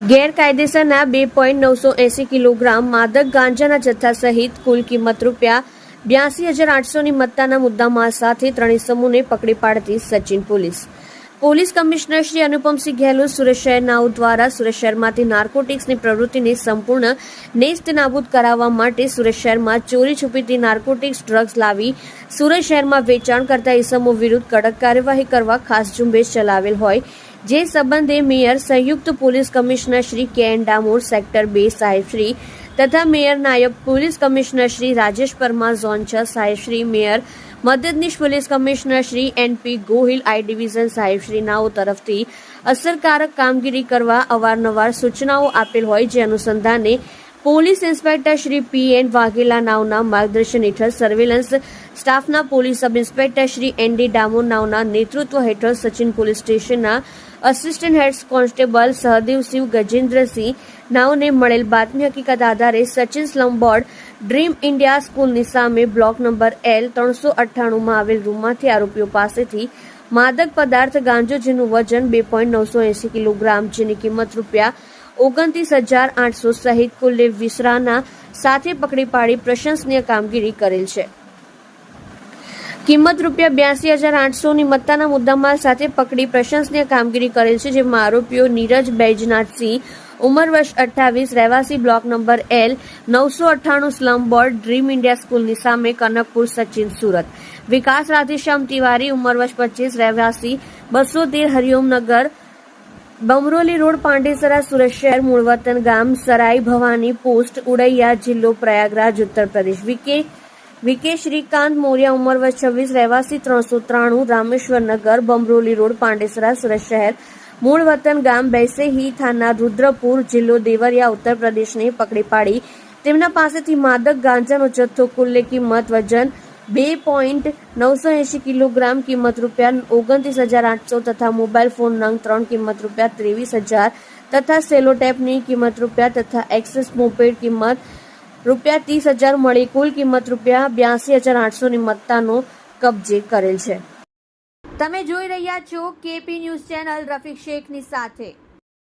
ગેરકાયદેસરના 2.980 kilogram માદક ગાંજાના જથ્થા સહિત કુલ કિંમત ₹82,800ની મત્તાના મુદ્દામાલ સાથે 3 ઇસમોને પકડી પાડતી સચિન પોલીસ કમિશનર શ્રી અનુપમસિંહ ગેહલોત સુરત શહેર નાઓ દ્વારા સુરત શહેરમાંથી નાર્કોટિક્સની પ્રવૃત્તિને સંપૂર્ણ નેસ્ત નાબૂદ કરાવવા માટે સુરત શહેરમાં ચોરી છુપીથી નાર્કોટિક્સ ડ્રગ્સ લાવી સુરત શહેરમાં વેચાણ કરતા ઇસમો વિરુદ્ધ કડક કાર્યવાહી કરવા ખાસ ઝુંબેશ ચલાવેલ હોય, જે સંબંધે મેયર સંયુક્ત police commissioner Shri K N. Damor sector 2 સાહેબશ્રી તથા મેયર નાયબ police commissioner Shri Rajesh Parmar zone 6 સાહેબશ્રી, મેયર મદદનીશ police commissioner Shri N P. Gohil I division સાહેબશ્રી નાઓ તરફથી અસરકારક કામગીરી કરવા અવારનવાર સૂચનાઓ આપેલ હોય, જે અનુસંધાને police inspector Shri P N. Vaghela નાઓના માર્ગદર્શન હેઠળ સર્વેલન્સ સ્ટાફના police sub inspector Shri N D. Damor નાઓના નેતૃત્વ હેઠળ સચિન પોલીસ સ્ટેશનના assistant head constable Sahdevsinh Gajendrasinh નાઓને મળેલ બાતમી હકીકત આધારે Sachin slum board dream India સ્કૂલની સામે બ્લોક નંબર L 398માં આવેલ રૂમમાંથી આરોપીઓ પાસેથી માદક પદાર્થ ગાંજો, જેનું વજન 2.980 કિલોગ્રામ, જેની કિંમત ₹29,800 સહિત કુલ વિસરાના સાથે પકડી પાડી પ્રશંસનીય કામગીરી કરેલ છે. કિંમત ₹82,800ની મત્તાના મુદ્દામાલ સાથે પકડી પ્રશંસનીય કામગીરી કરેલ છે, જેમાં આરોપીઓ નીરજ બૈજનાથસિંહ, ઉંમર વર્ષ 28, રહેવાસી block number L 998 slum board dream India સ્કૂલની સામે, કનકપુર, સચિન, સુરત. વિકાસ રાધેશ્યામ તિવારી, ઉંમર વર્ષ 25, રહેવાસી 213 હરિઓમનગર, બમરોલી રોડ, પાંડેસરા, સુરત શહેર, મૂળ વતન ગામ સરાઈ ભવાની પોસ્ટ, ઉડૈયા, જિલ્લો પ્રયાગરાજ, ઉત્તર પ્રદેશ. વિકે શ્રીકાંત મોરિયા, ઉંમર વર્ષ 26, રહેવાસી 393 રામેશ્વર નગર, બમરોલી રોડ, પાંડેસરા, સુરત શહેર, મૂળ વતન ગામ બૈસેહી, થાના રુદ્રપુર, જિલ્લો દેવરિયા, ઉત્તર પ્રદેશને પકડી પાડી તેમના પાસેથી માદક ગાંજાનો જથ્થો, કુલ કિંમત વજન 2.980 કિલોગ્રામ, કિંમત ₹29,800 તથા મોબાઈલ ફોન નંગ 3, કિંમત ₹23,000 તથા સેલોટેપની કિંમત રૂપિયા તથા એક્સેસ મોપેડ કિંમત ₹30,000 મળી કુલ કિંમત ₹82,800ની મત્તાનો કબજે કરેલ છે. તમે જોઈ રહ્યા છો KP ન્યૂઝ ચેનલ રફીક શેખની સાથે.